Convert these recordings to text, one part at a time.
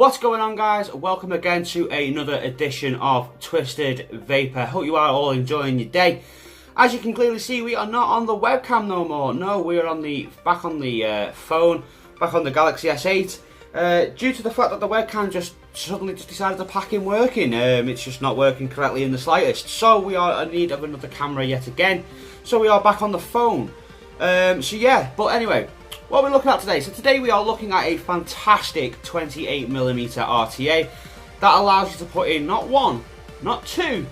What's going on, guys? Welcome again to another edition of Twisted Vapor. Hope you are all enjoying your day. As you can clearly see, we are not on the webcam no more. No, we are on back on the phone, back on the Galaxy S8. Due to the fact that the webcam just suddenly decided to pack in working. It's just not working correctly in the slightest. So we are in need of another camera yet again. So we are back on the phone. So yeah, but anyway, what we're looking at today. So today we are looking at a fantastic 28mm RTA that allows you to put in not one, not two,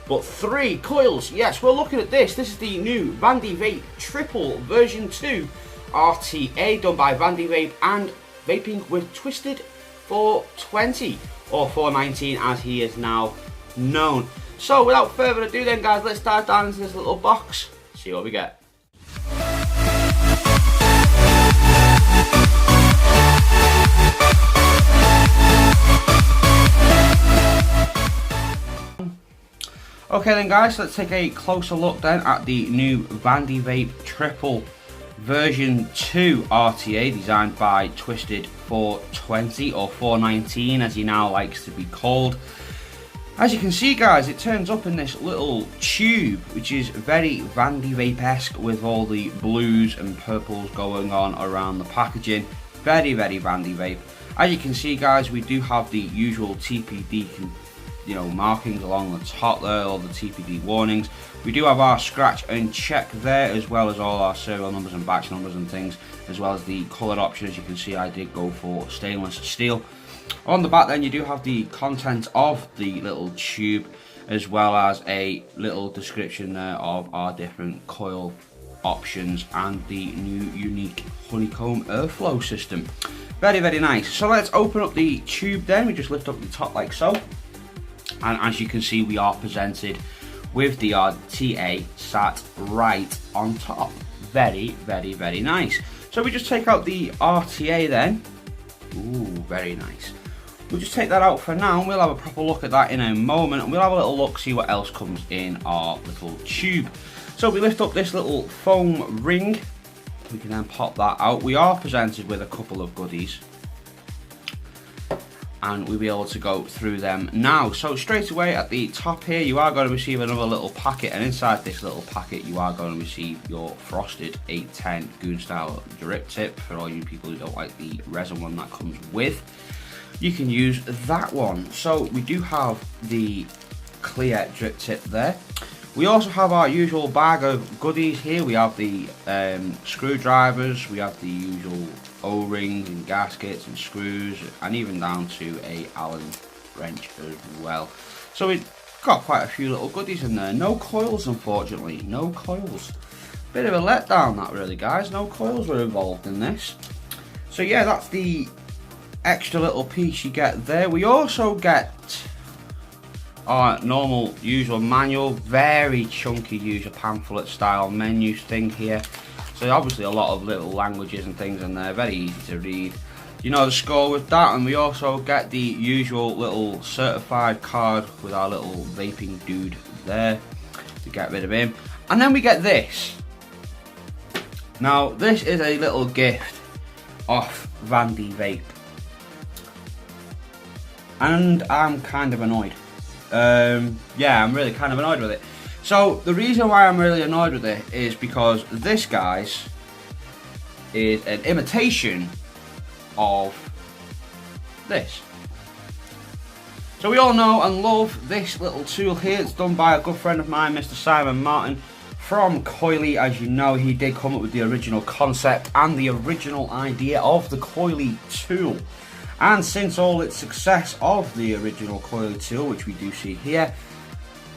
but three coils. Yes, we're looking at this. This is the new Vandy Vape Triple version 2 RTA done by Vandy Vape and Vaping with Twisted 420 or 419 as he is now known. So without further ado then, guys, let's dive down into this little box, see what we get. Okay then, guys, let's take a closer look then at the new Vandy Vape Triple version 2 RTA designed by Twisted 420 or 419 as he now likes to be called. As you can see, guys, it turns up in this little tube which is very Vandy Vape-esque with all the blues and purples going on around the packaging. Very Vandy Vape. As you can see, guys, we do have the usual TPD markings along the top there, all the TPD warnings. We do have our scratch and check there, as well as all our serial numbers and batch numbers and things, as well as the coloured option. As you can see, I did go for stainless steel. On the back then, you do have the content of the little tube, as well as a little description there of our different coil options and the new unique honeycomb airflow system. Very nice. So let's open up the tube then. We just lift up the top like so. And as you can see, we are presented with the RTA sat right on top. Very nice. So we just take out the RTA then. Ooh, very nice. We'll just take that out for now, and we'll have a proper look at that in a moment, and we'll have a little look, see what else comes in our little tube. So we lift up this little foam ring. We can then pop that out. We are presented with a couple of goodies, and we'll be able to go through them now. So straight away at the top here, you are going to receive another little packet, and inside this little packet you are going to receive your frosted 810 goon style drip tip. For all you people who don't like the resin one that comes with, you can use that one. So we do have the clear drip tip there. We also have our usual bag of goodies here. We have the screwdrivers, we have the usual O-rings and gaskets and screws, and even down to a Allen wrench as well. So we've got quite a few little goodies in there. No coils, unfortunately, no coils. Bit of a letdown that, really, guys. No coils were involved in this. So yeah, that's the extra little piece you get there. We also get our normal usual manual, very chunky user pamphlet style menu thing here. So obviously a lot of little languages and things in there, very easy to read. You know the score with that, and we also get the usual little certified card with our little vaping dude there to get rid of him. And then we get this. Now this is a little gift off Vandy Vape, and I'm kind of annoyed. Yeah, I'm really kind of annoyed with it. So the reason why I'm really annoyed with it is because this, guys, is an imitation of this. So we all know and love this little tool here. It's done by a good friend of mine, Mr. Simon Martin from Coily. As you know, he did come up with the original concept and the original idea of the Coily tool. And since all its success of the original Coily tool, which we do see here,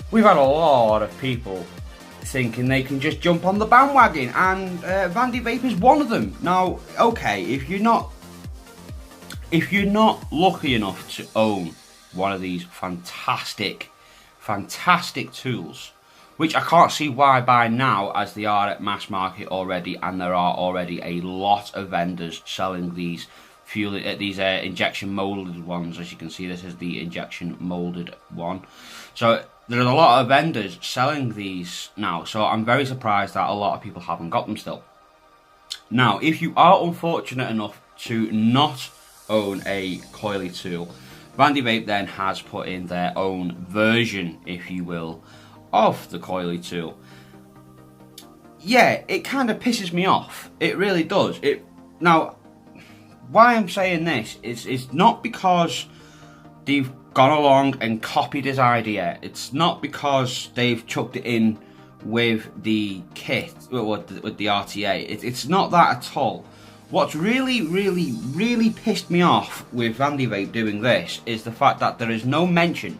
we've had a lot of people thinking they can just jump on the bandwagon, and Vandy Vape is one of them. Now, okay, if you're not lucky enough to own one of these fantastic tools, which I can't see why by now, as they are at mass market already, and there are already a lot of vendors selling these injection molded ones. As you can see, this is the injection molded one. So there are a lot of vendors selling these now, so I'm very surprised that a lot of people haven't got them still. Now, if you are unfortunate enough to not own a coily tool, Vandy Vape then has put in their own version, if you will, of the coily tool. Yeah, it kind of pisses me off. It really does. Now, why I'm saying this is not because they've gone along and copied his idea. It's not because they've chucked it in with the kit, with the RTA. It's not that at all. What's really pissed me off with Vandy Vape doing this is the fact that there is no mention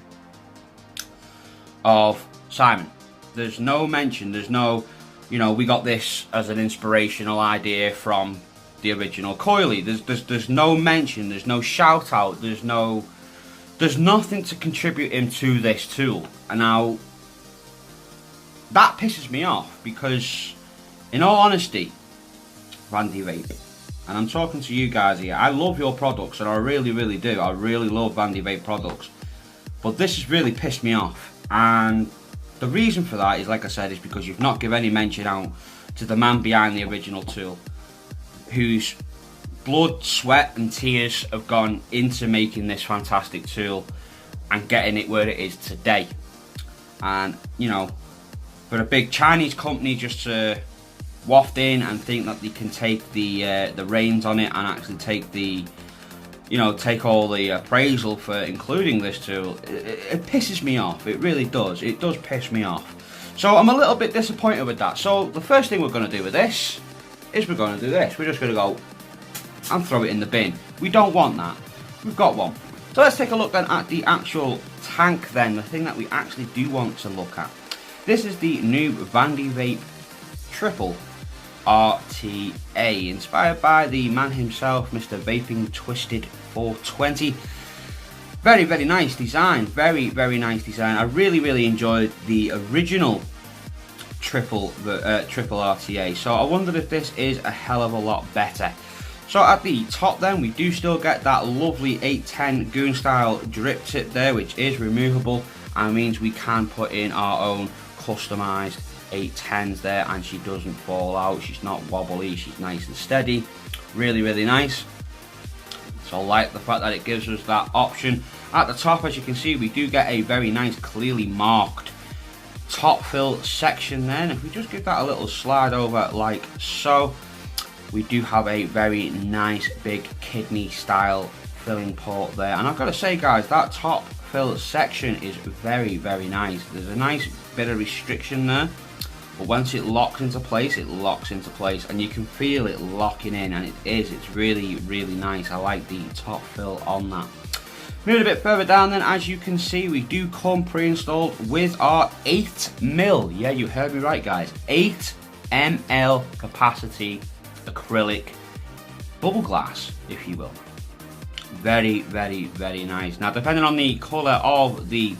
of Simon. There's no mention, there's no, you know, we got this as an inspirational idea from the original coily. There's no mention, there's no shout out, there's nothing to contribute him to this tool. And now, that pisses me off because, in all honesty, Vandy Vape, and I'm talking to you guys here, I love your products, and I really do. I really love Vandy Vape products. But this has really pissed me off. And the reason for that is, like I said, is because you've not given any mention out to the man behind the original tool, whose blood, sweat and tears have gone into making this fantastic tool and getting it where it is today. And, you know, for a big Chinese company just to waft in and think that they can take the reins on it and actually take the, you know, take all the appraisal for including this tool, it pisses me off. It really does. It does piss me off. So I'm a little bit disappointed with that. So the first thing we're going to do with this is we're going to do this. We're just going to go and throw it in the bin. We don't want that. We've got one. So let's take a look then at the actual tank then, the thing that we actually do want to look at. This is the new Vandy Vape Triple RTA, inspired by the man himself, Mr. Vaping Twisted 420. Very nice design, very nice design. I really enjoyed the original Triple RTA, so I wondered if this is a hell of a lot better. So at the top then, we do still get that lovely 810 goon style drip tip there, which is removable and means we can put in our own customized 810s there, and she doesn't fall out, she's not wobbly, she's nice and steady. Really nice. So I like the fact that it gives us that option. At the top, as you can see, we do get a very nice clearly marked top fill section there, and if we just give that a little slide over like so, we do have a very nice big kidney style filling port there. And I've got to say guys, that top fill section is very nice. There's a nice bit of restriction there, but once it locks into place, it locks into place and you can feel it locking in, and it's really nice. I like the top fill on that. Moving a bit further down then, as you can see, we do come pre-installed with our 8mm, yeah, you heard me right guys, 8ml capacity acrylic bubble glass, if you will. Very nice. Now, depending on the colour of the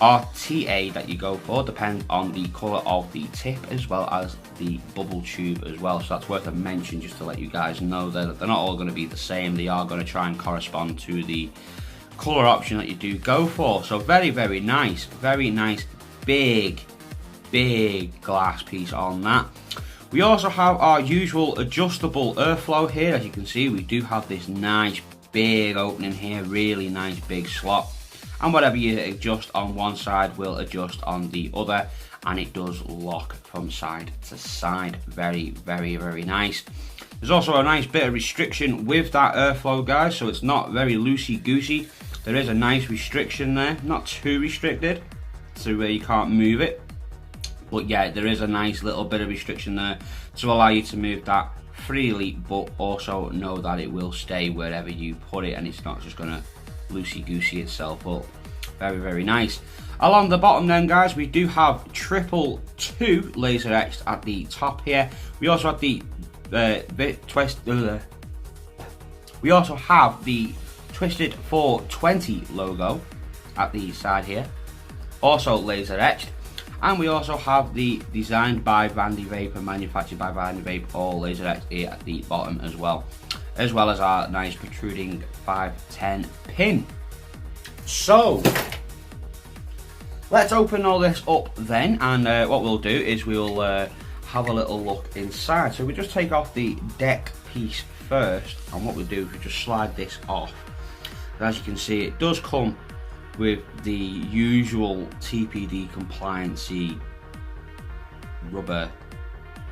RTA that you go for, depends on the colour of the tip as well as the bubble tube as well. So that's worth a mention, just to let you guys know that they're not all going to be the same. They are going to try and correspond to the colour option that you do go for. So very nice, big glass piece on that. We also have our usual adjustable airflow here. As you can see, we do have this nice big opening here, really nice big slot, and whatever you adjust on one side will adjust on the other, and it does lock from side to side. Very nice. There's also a nice bit of restriction with that airflow guys, so it's not very loosey goosey. There is a nice restriction there, not too restricted to where you can't move it. But yeah, there is a nice little bit of restriction there to allow you to move that freely, but also know that it will stay wherever you put it and it's not just going to loosey-goosey itself up. Very nice. Along the bottom then guys, we do have Triple 2 laser etched at the top here. We also have the we also have the Twisted 420 logo at the side here, also laser etched. And we also have the designed by Vandy Vape and manufactured by Vandy Vape, all laser etched here at the bottom as well as our nice protruding 510 pin. So let's open all this up then, and what we'll do is we'll have a little look inside. So we just take off the deck piece first, and what we do is we just slide this off. And as you can see, it does come with the usual TPD compliancy rubber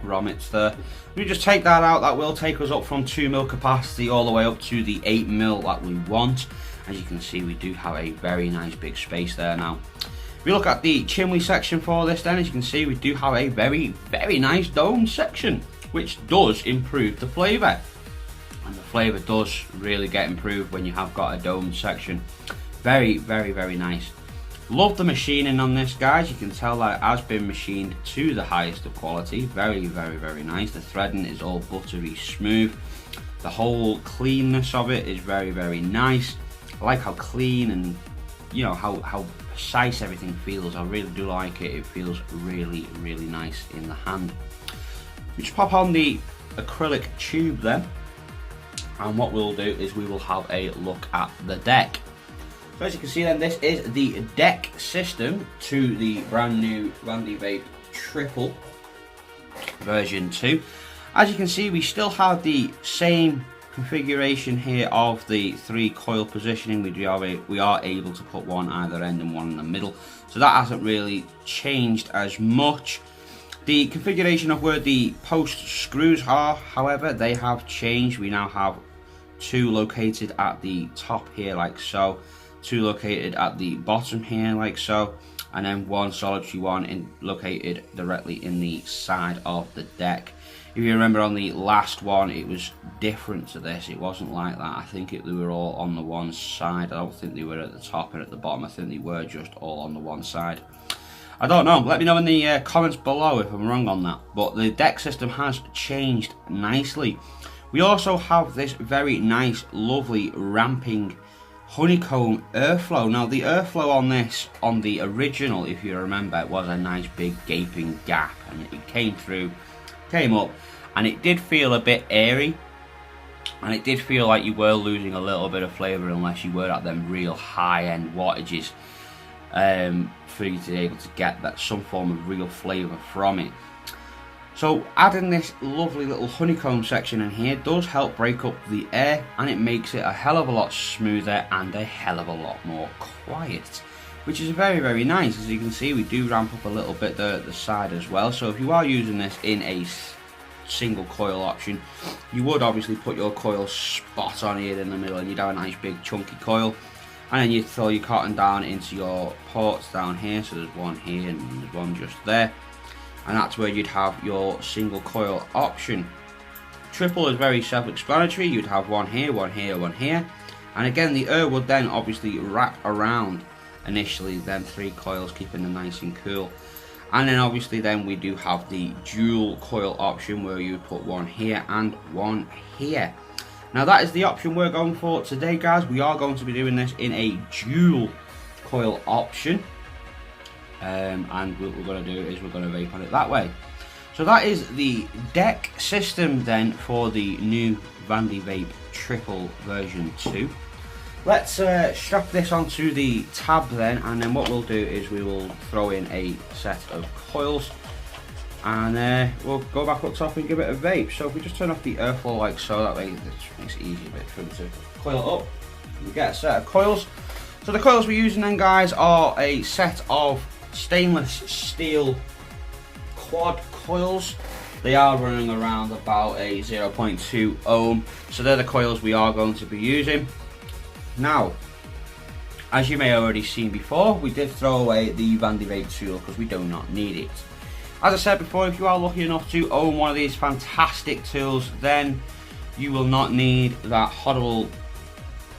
grommets there. We just take that out. That will take us up from 2 mil capacity all the way up to the 8 mil that we want. As you can see, we do have a very nice big space there now. If we look at the chimney section for this, then as you can see, we do have a very nice dome section, which does improve the flavour. And the flavour does really get improved when you have got a dome section. Very nice. Love the machining on this, guys. You can tell that it has been machined to the highest of quality. Very nice. The threading is all buttery smooth. The whole cleanness of it is very nice. I like how clean and, you know, how precise everything feels. I really do like it. It feels really nice in the hand. We just pop on the acrylic tube then, and what we'll do is we will have a look at the deck. So as you can see then, this is the deck system to the brand new Vandy Vape Triple version 2. As you can see, we still have the same configuration here of the 3 coil positioning. We are able to put one either end and one in the middle, so that hasn't really changed as much. The configuration of where the post screws are, however, they have changed. We now have 2 located at the top here like so, 2 located at the bottom here like so, and then 1 solitary one located directly in the side of the deck. If you remember on the last one, it was different to this. It wasn't like that. I think they were all on the one side. I don't think they were at the top and at the bottom. I think they were just all on the one side. I don't know. Let me know in the comments below if I'm wrong on that. But the deck system has changed nicely. We also have this very nice, lovely ramping honeycomb airflow. Now the airflow on this, on the original, if you remember, it was a nice big gaping gap, and it came up, and it did feel a bit airy, and it did feel like you were losing a little bit of flavour unless you were at them real high-end wattages, for you to be able to get that some form of real flavour from it. So adding this lovely little honeycomb section in here does help break up the air, and it makes it a hell of a lot smoother and a hell of a lot more quiet, which is very nice. As you can see, we do ramp up a little bit there at the side as well. So if you are using this in a single coil option, you would obviously put your coil spot on here in the middle, and you'd have a nice big chunky coil, and then you'd throw your cotton down into your ports down here. So there's one here and there's one just there, and that's where you'd have your single coil option. Triple is very self-explanatory. You'd have one here, one here, one here, and again the air would then obviously wrap around initially, then 3 coils, keeping them nice and cool. And then obviously then we do have the dual coil option, where you put one here and one here. Now that is the option we're going for today, guys. We are going to be doing this in a dual coil option, and what we're going to do is we're going to vape on it that way. So that is the deck system then for the new Vandy Vape Triple version 2. Let's strap this onto the tab then, and then what we'll do is we will throw in a set of coils, and we'll go back up top and give it a vape. So if we just turn off the airflow like so, that way it makes it easier for them to coil up. We get a set of coils. So the coils we're using then, guys, are a set of stainless steel quad coils. They are running around about a 0.2 ohm. So they're the coils we are going to be using. Now, as you may have already seen before, we did throw away the Vandy Vape tool because we do not need it. As I said before, if you are lucky enough to own one of these fantastic tools, then you will not need that horrible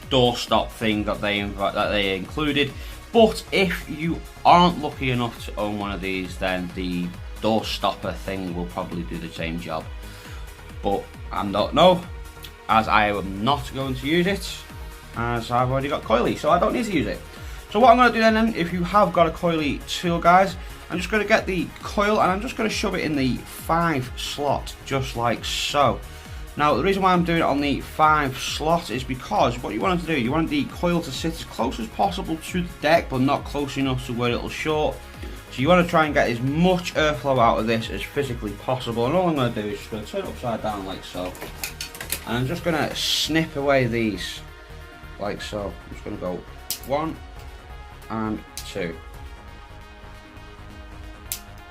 doorstop thing that they included. But if you aren't lucky enough to own one of these, then the door stopper thing will probably do the same job. But I don't know, as I am not going to use it, as I've already got coily, so I don't need to use it. So what I'm going to do then, if you have got a coily tool, guys, I'm just going to get the coil and I'm just going to shove it in the 5 slot, just like so. Now the reason why I'm doing it on the 5 slot is because what you want to do, you want the coil to sit as close as possible to the deck, but not close enough to where it'll short. So you want to try and get as much airflow out of this as physically possible, and all I'm going to do is just going to turn it upside down like so. And I'm just going to snip away these like so. I'm just going to go 1 and 2.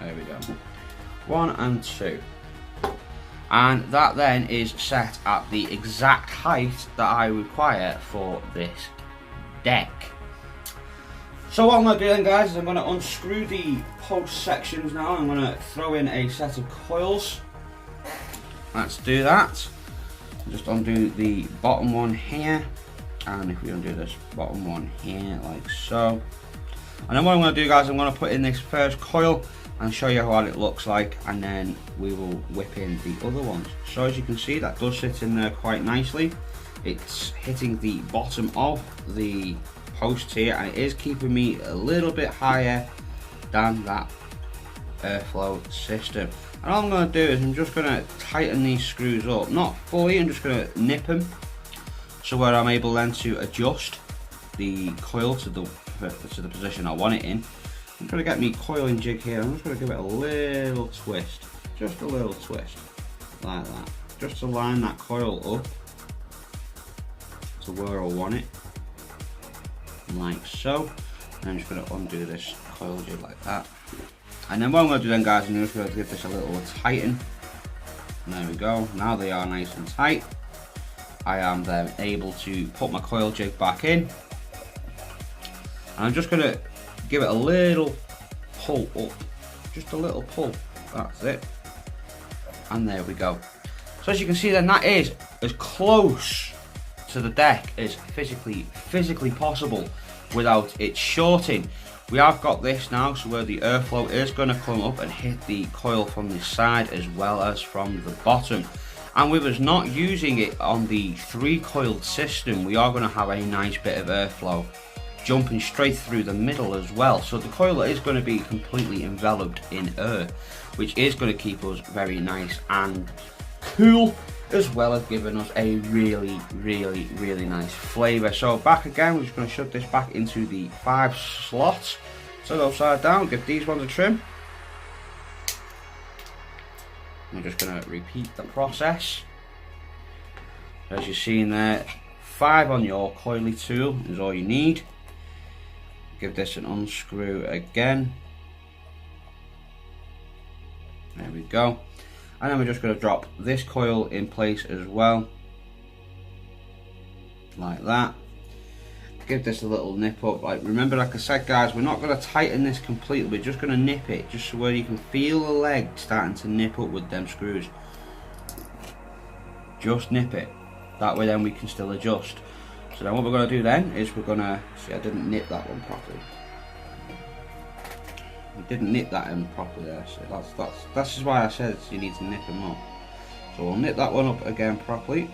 There we go. 1 and 2. And that then is set at the exact height that I require for this deck. So what I'm going to do then, guys, is I'm going to unscrew the post sections now. I'm going to throw in a set of coils. Let's do that. Just undo the bottom one here, and if we undo this bottom one here like so. And then what I'm going to do, guys, I'm going to put in this first coil and show you what it looks like, and then we will whip in the other ones. So as you can see, that does sit in there quite nicely. It's hitting the bottom of the post here, and it is keeping me a little bit higher than that airflow system. And all I'm going to do is I'm just going to tighten these screws up, not fully, I'm just going to nip them, so where I'm able then to adjust the coil to the position I want it in. I'm going to get me coiling jig here, I'm just going to give it a little twist, just a little twist, like that, just to line that coil up to where I want it, like so. And I'm just going to undo this coil jig like that. And then what I'm going to do then, guys, I'm just going to give this a little tighten. And there we go, now they are nice and tight. I am then able to put my coil jig back in. And I'm just going to give it a little pull up, just a little pull, that's it. And there we go. So as you can see then, that is as close to the deck as physically possible without it shorting. We have got this now, so where the airflow is going to come up and hit the coil from the side as well as from the bottom. And with us not using it on the 3-coiled system, we are going to have a nice bit of airflow jumping straight through the middle as well. So the coil is going to be completely enveloped in air, which is going to keep us very nice and cool, as well as giving us a really nice flavour. So back again, we're just going to shove this back into the 5 slots. So go side down, give these ones a trim. We're just going to repeat the process. As you're seeing there, 5 on your coily tool is all you need. Give this an unscrew again. There we go. And then we're just going to drop this coil in place as well, like that. Give this a little nip up. Like, remember, like I said, guys, we're not going to tighten this completely, we're just going to nip it, just so where you can feel the leg starting to nip up with them screws. Just nip it, that way then we can still adjust. So then what we're going to do then is we're going to, see, I didn't nip that one properly. We didn't nip that in properly there, so that's just why I said you need to nip them up. So we'll nip that one up again properly.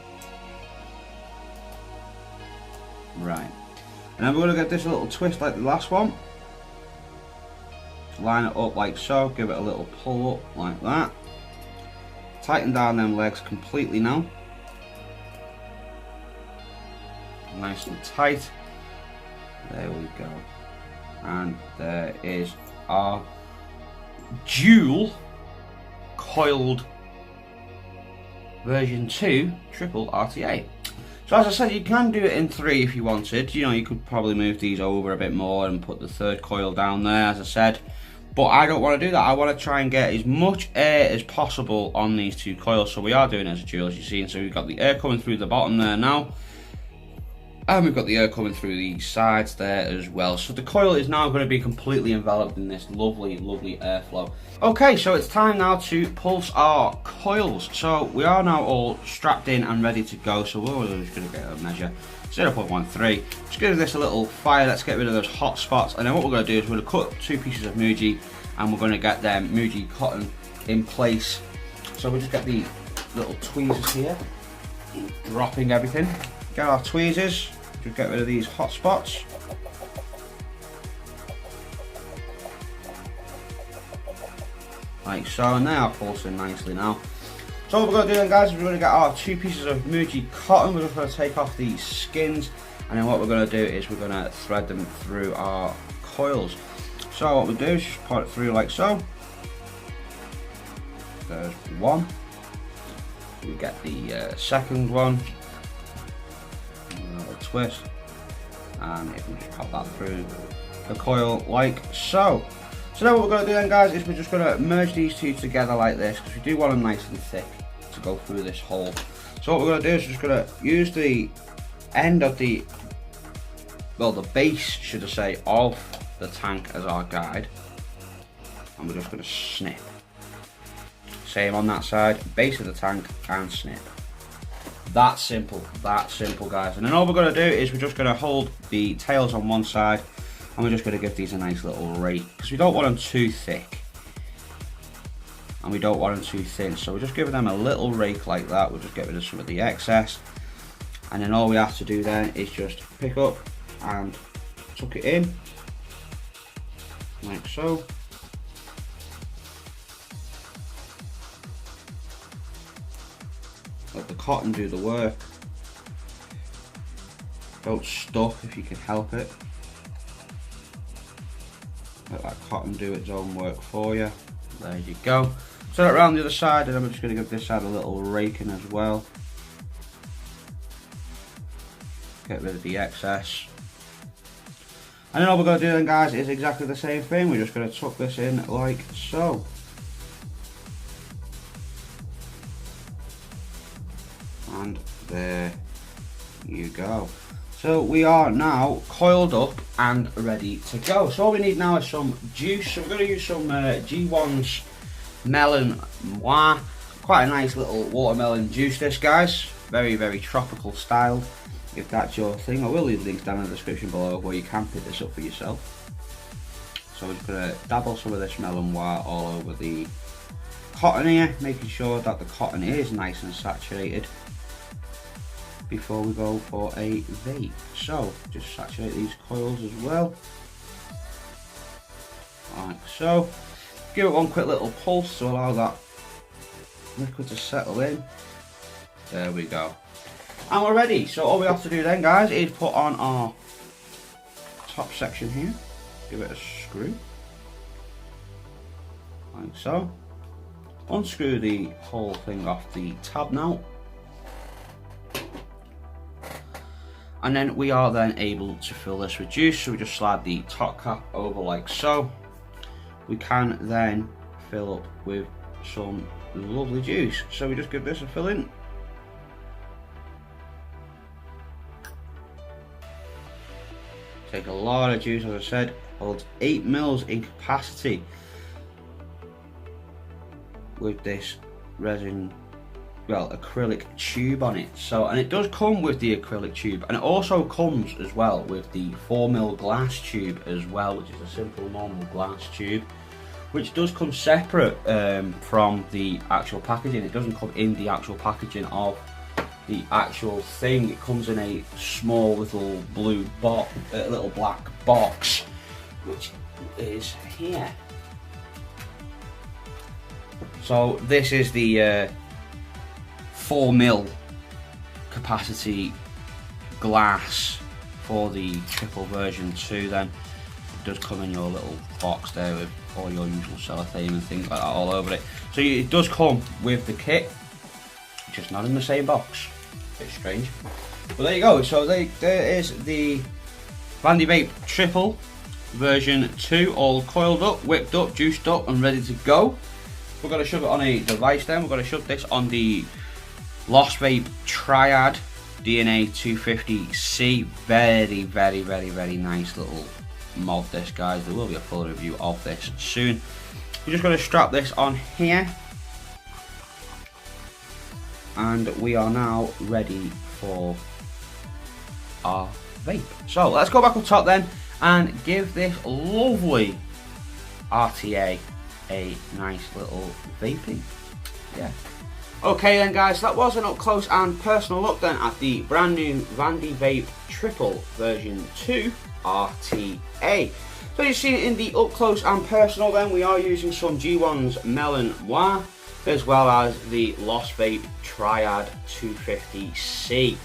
Right. And then we're going to get this a little twist like the last one. Line it up like so, give it a little pull up like that. Tighten down them legs completely now. Nice and tight. There we go. And there is our dual coiled version 2 Triple RTA. So as I said, you can do it in 3 if you wanted. You know, you could probably move these over a bit more and put the 3rd coil down there, as I said. But I don't want to do that. I want to try and get as much air as possible on these 2 coils. So we are doing it as a dual, as you've seen. So we've got the air coming through the bottom there now. And we've got the air coming through the sides there as well. So the coil is now going to be completely enveloped in this lovely airflow. Okay, so it's time now to pulse our coils. So we are now all strapped in and ready to go. So we're just going to get a measure 0.13. Just give this a little fire. Let's get rid of those hot spots. And then what we're going to do is we're going to cut 2 pieces of Muji, and we're going to get them Muji cotton in place. So we just get the little tweezers here, dropping everything. Get our tweezers. Just get rid of these hot spots. Like so, and they are pulsing nicely now. So what we're going to do then, guys, is we're going to get our 2 pieces of Muji cotton. We're just going to take off these skins, and then what we're going to do is we're going to thread them through our coils. So what we do is just put it through like so. There's 1, we get the second one, another twist, and if we just pop that through the coil like so. So now what we're going to do then, guys, is we're just going to merge these two together like this, because we do want them nice and thick to go through this hole. So what we're going to do is we're just going to use the end of the, well, the base, should I say, of the tank as our guide, and we're just going to snip. Same on that side, base of the tank and snip. That simple, guys. And then all we're going to do is we're just going to hold the tails on one side, and we're just going to give these a nice little rake, because we don't want them too thick and we don't want them too thin, so we're just giving them a little rake like that. We'll just get rid of some of the excess, and then all we have to do then is just pick up and tuck it in like so. Let the cotton do the work. Don't stuff if you can help it. Let that cotton do its own work for you. There you go. So that around the other side, and I'm just going to give this side a little raking as well. Get rid of the excess. And then all we're going to do then, guys, is exactly the same thing. We're just going to tuck this in like so. And there you go. So we are now coiled up and ready to go. So all we need now is some juice. So we're going to use some G1's Mellon Noir. Quite a nice little watermelon juice this, guys. Very, very tropical style, if that's your thing. I will leave links down in the description below where you can pick this up for yourself. So we're just going to dabble some of this Mellon Noir all over the cotton here, making sure that the cotton is nice and saturated before we go for a vape. So just saturate these coils as well, like so. Give it one quick little pulse to allow that liquid to settle in. There we go, and we're ready. So all we have to do then, guys, is put on our top section here, give it a screw like so, unscrew the whole thing off the tab now, and then we are then able to fill this with juice. So we just slide the top cap over like so. We can then fill up with some lovely juice. So we just give this a fill in. Take a lot of juice, as I said, holds 8 mils in capacity with this resin, well, acrylic tube on it. So, and it does come with the acrylic tube, and it also comes as well with the 4mm glass tube as well, which is a simple normal glass tube, which does come separate from the actual packaging. It doesn't come in the actual packaging of the actual thing. It comes in a small little blue box, little black box, which is here. So this is the 4mm capacity glass for the triple version 2 then. It does come in your little box there with all your usual cellophane and things like that all over it. So it does come with the kit, just not in the same box. Bit strange. But there you go. So there is the Vandy Vape Triple version 2, all coiled up, whipped up, juiced up and ready to go. We're going to shove it on a device then. We're going to shove this on the Lost Vape Triad DNA 250C. Very, very, very, very nice little mod this, guys. There will be a full review of this soon. We're just going to strap this on here, and we are now ready for our vape. So let's go back up top then and give this lovely RTA a nice little vaping. Yeah. Okay then, guys, that was an up close and personal look then at the brand new Vandy Vape Triple version 2 RTA. So you've seen it in the up close and personal then. We are using some G1's Mellon Noir as well as the Lost Vape Triad 250C.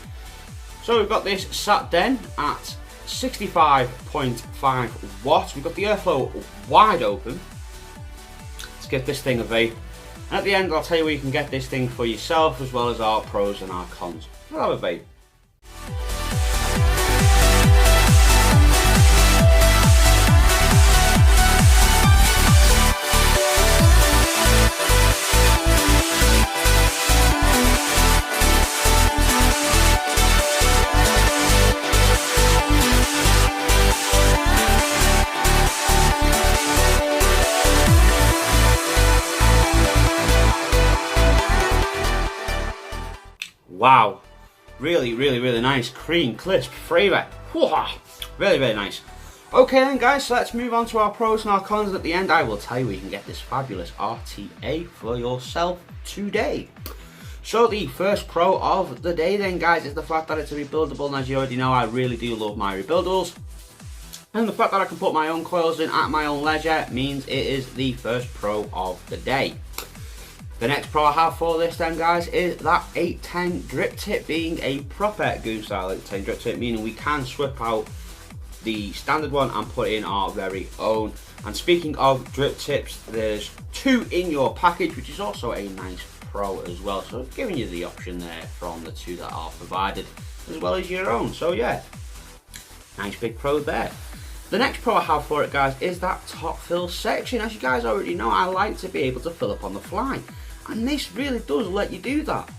So we've got this sat then at 65.5 watts. We've got the airflow wide open. Let's give this thing a vape And at the end, I'll tell you where you can get this thing for yourself, as well as our pros and our cons. Have a vape. Wow, really nice, cream, crisp flavour. Really nice. Okay then guys, so let's move on to our pros and our cons, and at the end I will tell you where you can get this fabulous RTA for yourself today. So the first pro of the day then guys is the fact that it's a rebuildable, and as you already know, I really do love my rebuildables. And the fact that I can put my own coils in at my own leisure means it is the first pro of the day. The next pro I have for this then guys is that 810 drip tip being a proper goon style 810 drip tip, meaning we can swap out the standard one and put in our very own. And speaking of drip tips, there's 2 in your package, which is also a nice pro as well. So giving you the option there from the 2 that are provided, as well as your own. So yeah, nice big pro there. The next pro I have for it guys is that top fill section. As you guys already know, I like to be able to fill up on the fly, and this really does let you do that.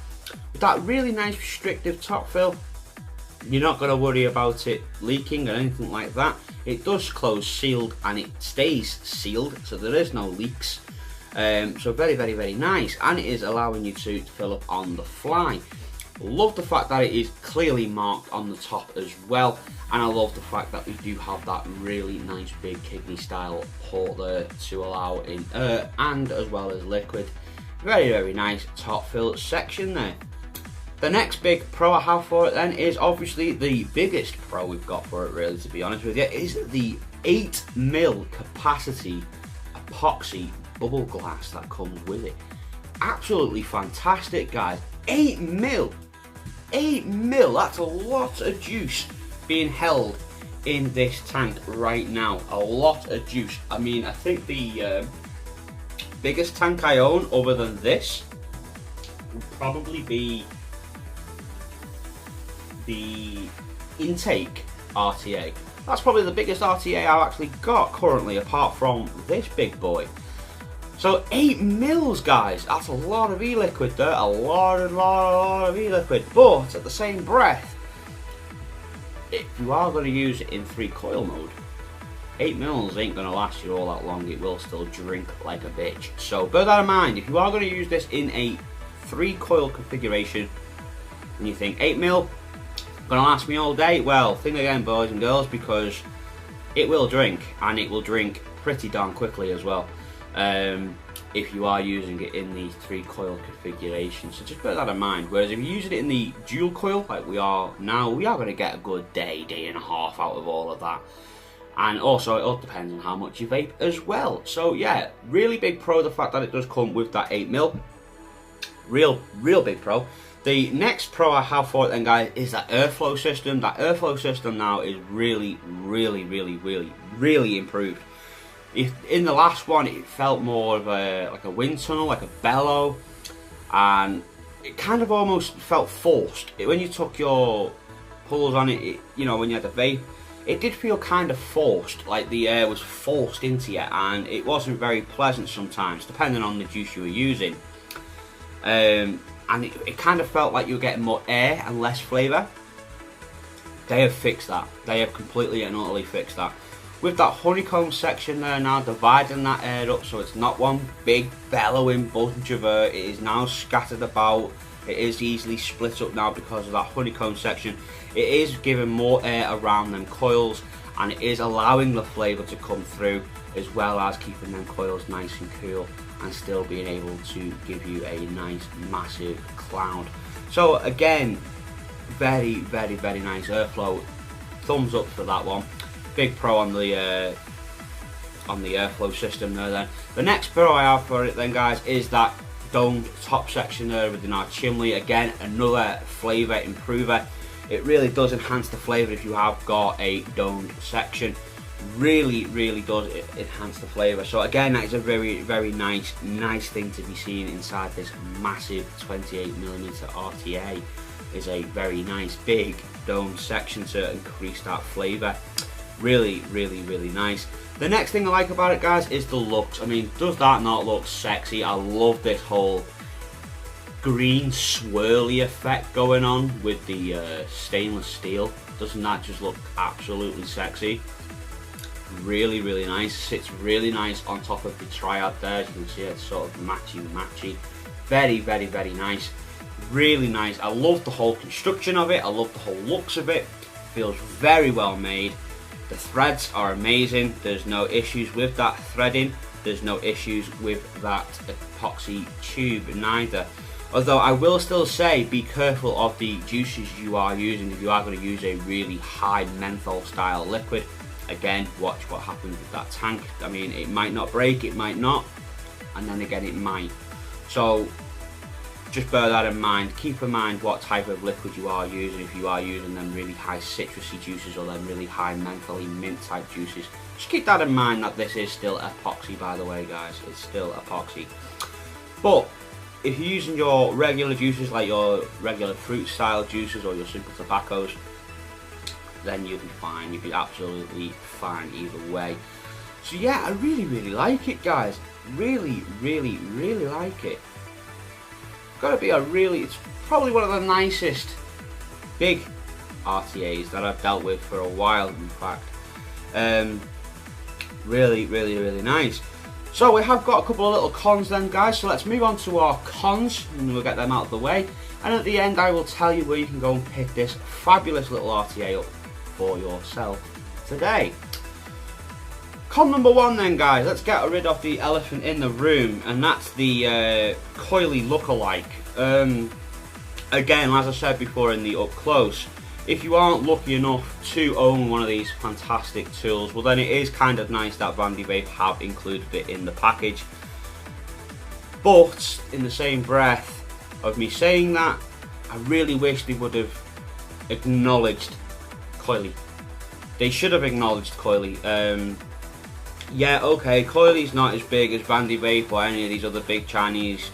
With that really nice restrictive top fill, you're not going to worry about it leaking or anything like that. It does close sealed and it stays sealed, so there is no leaks. So very nice, and it is allowing you to fill up on the fly. Love the fact that it is clearly marked on the top as well, and I love the fact that we do have that really nice big kidney style port there to allow in air and as well as liquid. Very nice top fill section there. The next big pro I have for it then is obviously the biggest pro we've got for it, really, to be honest with you, is the 8mm capacity epoxy bubble glass that comes with it. Absolutely fantastic guys. 8mm, that's a lot of juice being held in this tank right now. A lot of juice. I mean, I think the biggest tank I own other than this would probably be the intake RTA. That's probably the biggest RTA I've actually got currently, apart from this big boy. So 8mm guys, that's a lot of e-liquid there, a lot of e-liquid, but at the same breath, if you are going to use it in 3 coil mode, 8mm ain't going to last you all that long. It will still drink like a bitch. So bear that in mind. If you are going to use this in a 3 coil configuration and you think 8mm going to last me all day, well, think again boys and girls, because it will drink, and it will drink pretty darn quickly as well. If you are using it in the 3 coil configuration, so just bear that in mind. Whereas if you're using it in the dual coil like we are now, we are going to get a good day and a half out of all of that. And also it all depends on how much you vape as well. So yeah, really big pro, the fact that it does come with that 8mm. Real big pro. The next pro I have for it then guys is that airflow system. That airflow system now is really improved. In the last one it felt more of like a wind tunnel, like a bellow, and it kind of almost felt forced. When you took your pulls on it, you know, when you had the vape, it did feel kind of forced, like the air was forced into you, and it wasn't very pleasant sometimes, depending on the juice you were using. And it kind of felt like you were getting more air and less flavour. They have fixed that. They have completely and utterly fixed that. With that honeycomb section there now, dividing that air up so it's not one big bellowing bunch of air, it is now scattered about. It is easily split up now because of that honeycomb section. It is giving more air around them coils, and it is allowing the flavour to come through, as well as keeping them coils nice and cool and still being able to give you a nice massive cloud. So again, very nice airflow. Thumbs up for that one. Big pro on the airflow system there then. The next pro I have for it then guys is that domed top section there within our chimney. Again, another flavour improver. It really does enhance the flavour if you have got a domed section. really does enhance the flavour. So again, that is a very nice thing to be seen inside this massive 28mm RTA. Is a very nice big dome section to increase that flavour. Really nice. The next thing I like about it, guys, is the looks. I mean, does that not look sexy? I love this whole green swirly effect going on with the stainless steel. Doesn't that just look absolutely sexy? Really nice. Sits really nice on top of the triad there. As you can see, it's sort of matchy. Very nice. Really nice. I love the whole construction of it. I love the whole looks of it. Feels very well made. The threads are amazing. There's no issues with that threading. There's no issues with that epoxy tube neither. Although I will still say, be careful of the juices you are using if you are going to use a really high menthol style liquid. Again, watch what happens with that tank. I mean, it might not break, it might not, and then again it might. So just bear that in mind. Keep in mind what type of liquid you are using. If you are using them really high citrusy juices or them really high mentholy mint type juices, just keep that in mind that this is still epoxy, by the way, guys. It's still epoxy. But if you're using your regular juices, like your regular fruit style juices or your simple tobaccos, then you'll be fine. You'll be absolutely fine either way. So yeah, I really like it, guys. Really like it. Gotta be it's probably one of the nicest big RTAs that I've dealt with for a while, in fact. Really nice. So we have got a couple of little cons then, guys, so let's move on to our cons and we'll get them out of the way, and at the end I will tell you where you can go and pick this fabulous little RTA up for yourself today. Con number one then, guys, let's get rid of the elephant in the room, and that's the coily lookalike. Again, as I said before in the up close, if you aren't lucky enough to own one of these fantastic tools, well then it is kind of nice that Vandy Vape have included it in the package. But in the same breath of me saying that, I really wish they would have acknowledged coily. They should have acknowledged coily. Yeah, okay, coily's not as big as Vandy Vape or any of these other big Chinese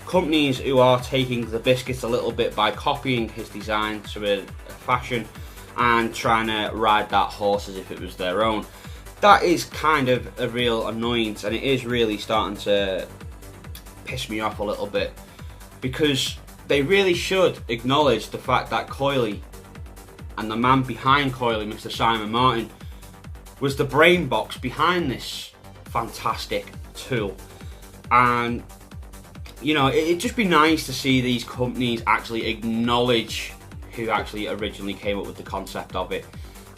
companies who are taking the biscuits a little bit by copying his design to a fashion and trying to ride that horse as if it was their own. That is kind of a real annoyance, and it is really starting to piss me off a little bit, because they really should acknowledge the fact that coily and the man behind coily, Mr. Simon Martin, was the brain box behind this fantastic tool. And you know, it'd just be nice to see these companies actually acknowledge who actually originally came up with the concept of it.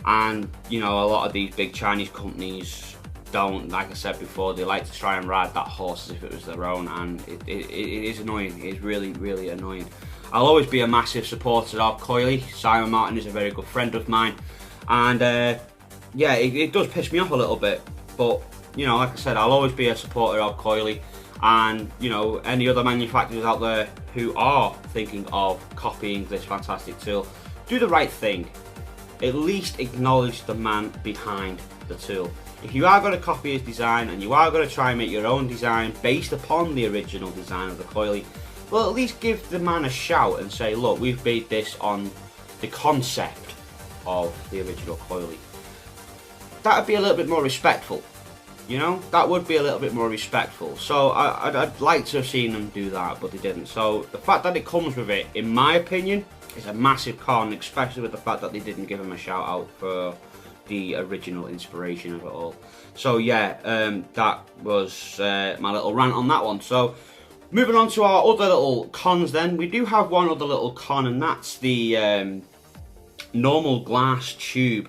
And you know, a lot of these big Chinese companies don't, like I said before, they like to try and ride that horse as if it was their own, and it is annoying. It is really annoying. I'll always be a massive supporter of coily. Simon Martin is a very good friend of mine, and yeah, it does piss me off a little bit, but you know, like I said, I'll always be a supporter of coily. And you know, any other manufacturers out there who are thinking of copying this fantastic tool, do the right thing. At least acknowledge the man behind the tool. If you are going to copy his design and you are going to try and make your own design based upon the original design of the coily, well, at least give the man a shout and say, look, we've made this on the concept of the original coily. That would be a little bit more respectful. You know, that would be a little bit more respectful. So I'd like to have seen them do that, but they didn't. So the fact that it comes with it, in my opinion, is a massive con, especially with the fact that they didn't give him a shout out for the original inspiration of it all. So yeah, that was my little rant on that one. So moving on to our other little cons then, we do have one other little con, and that's the normal glass tube.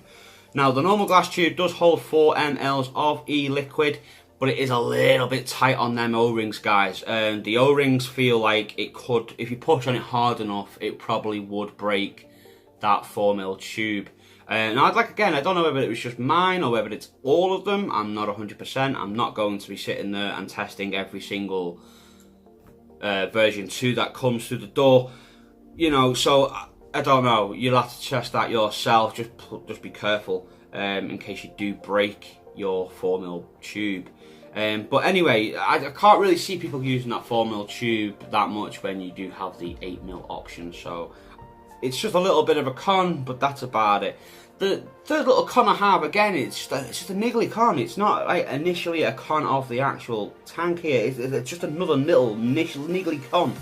Now, the normal glass tube does hold 4 ml of e-liquid, but it is a little bit tight on them O-rings, guys. The O-rings feel like it could, if you push on it hard enough, it probably would break that 4 ml tube. Now, I don't know whether it was just mine or whether it's all of them. I'm not 100%. I'm not going to be sitting there and testing every single version 2 that comes through the door. You know, so I don't know. You'll have to test that yourself. Just be careful. in case you do break your 4mm tube. But anyway, I can't really see people using that 4mm tube that much when you do have the 8mm option, so it's just a little bit of a con, but that's about it. The third little con I have, again, it's just a niggly con. It's not like initially a con of the actual tank here, it's just another little niggly con.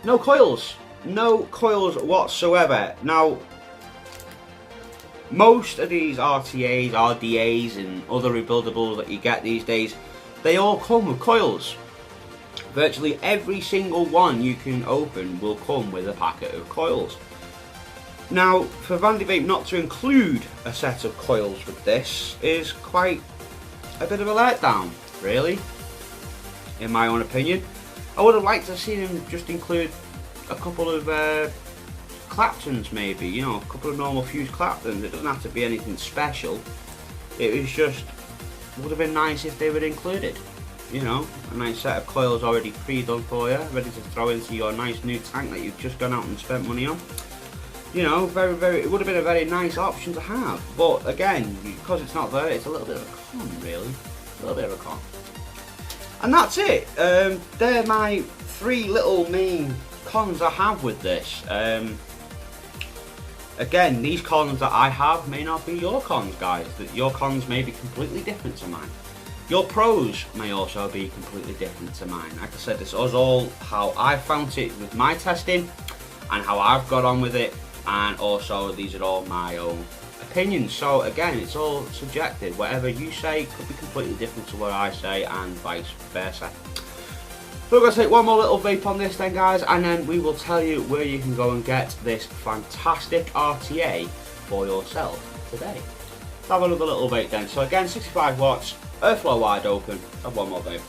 No coils. No coils whatsoever. Now, most of these RTAs, RDAs and other rebuildables that you get these days, they all come with coils. Virtually every single one you can open will come with a packet of coils. Now, for Vandy Vape not to include a set of coils with this is quite a bit of a letdown, really, in my own opinion. I would have liked to see them just include a couple of Claptons, maybe, you know, a couple of normal fused Claptons. It doesn't have to be anything special. It was just, would have been nice if they were included. You know, a nice set of coils already pre-done for you, ready to throw into your nice new tank that you've just gone out and spent money on. You know, it would have been a very nice option to have. But again, because it's not there, it's a little bit of a con, really. A little bit of a con. And that's it. They're my three little main cons I have with this. Again, these cons that I have may not be your cons, guys. That your cons may be completely different to mine. Your pros may also be completely different to mine. Like I said, this is all how I found it with my testing and how I've got on with it, and also these are all my own opinions. So again, it's all subjective. Whatever you say could be completely different to what I say, and vice versa. So we're going to take one more little vape on this then, guys, and then we will tell you where you can go and get this fantastic RTA for yourself today. Let's have another little vape then. So again, 65 watts, airflow wide open, and one more vape.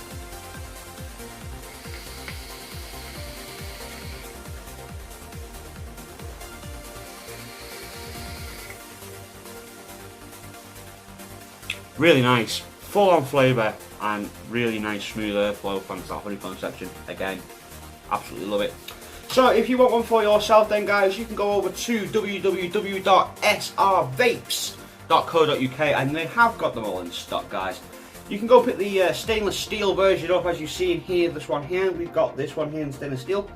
Really nice, full on flavour, and really nice smooth airflow from that honeycomb section. Again, absolutely love it. So if you want one for yourself then, guys, you can go over to www.srvapes.co.uk, and they have got them all in stock, guys. You can go pick the stainless steel version up, as you see in here, this one here. We've got this one here in stainless steel.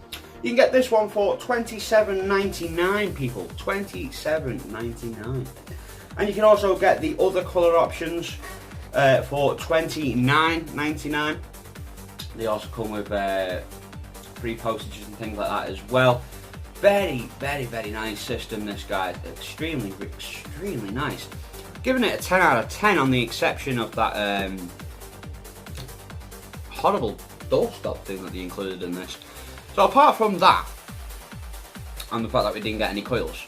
You can get this one for $27.99, people, $27.99. And you can also get the other colour options for $29.99. They also come with free postages and things like that as well. Very, very, very nice system, this, guys. Extremely, extremely nice. Giving it a 10 out of 10 on the exception of that horrible doorstop thing that they included in this. So apart from that, and the fact that we didn't get any coils,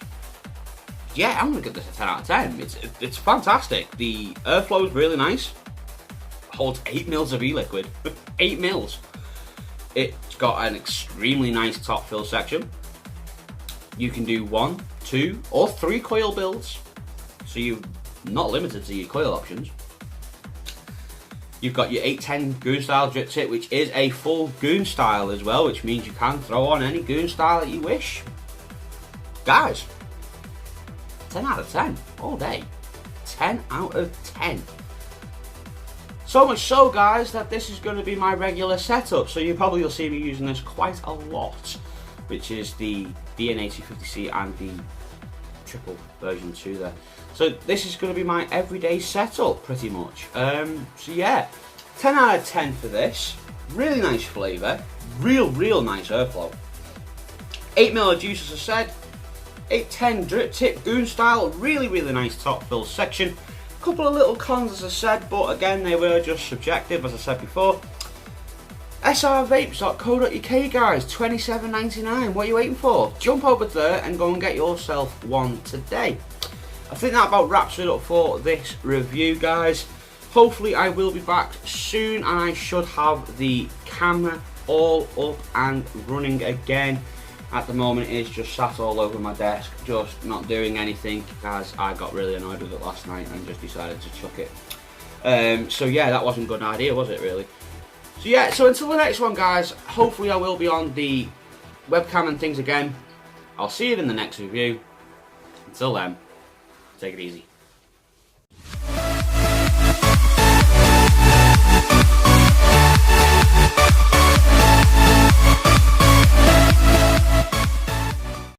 yeah, I'm going to give this a 10 out of 10. It's fantastic. The airflow is really nice. Holds 8 mils of e-liquid. 8 mils. It's got an extremely nice top fill section. You can do 1, 2 or 3 coil builds. So you're not limited to your coil options. You've got your 810 goon style drip tip, which is a full goon style as well, which means you can throw on any goon style that you wish. Guys, 10 out of 10 all day. 10 out of 10. So much so, guys, that this is going to be my regular setup. So you probably will see me using this quite a lot, which is the BN8050C and the Triple version 2 there. So this is going to be my everyday setup pretty much. So yeah, 10 out of 10 for this. Really nice flavour. Real nice airflow. 8 ml of juice, as I said. 810 drip tip goon style, really nice top fill section. Couple of little cons, as I said, but again they were just subjective, as I said before. srvapes.co.uk, guys, $27.99. What are you waiting for? Jump over there and go and get yourself one today. I think that about wraps it up for this review, guys. Hopefully I will be back soon, and I should have the camera all up and running again. At the moment it's just sat all over my desk, just not doing anything, as I got really annoyed with it last night and just decided to chuck it. So yeah, that wasn't a good idea, was it, really? So yeah, so until the next one, guys, hopefully I will be on the webcam and things again. I'll see you in the next review. Until then, Take it easy.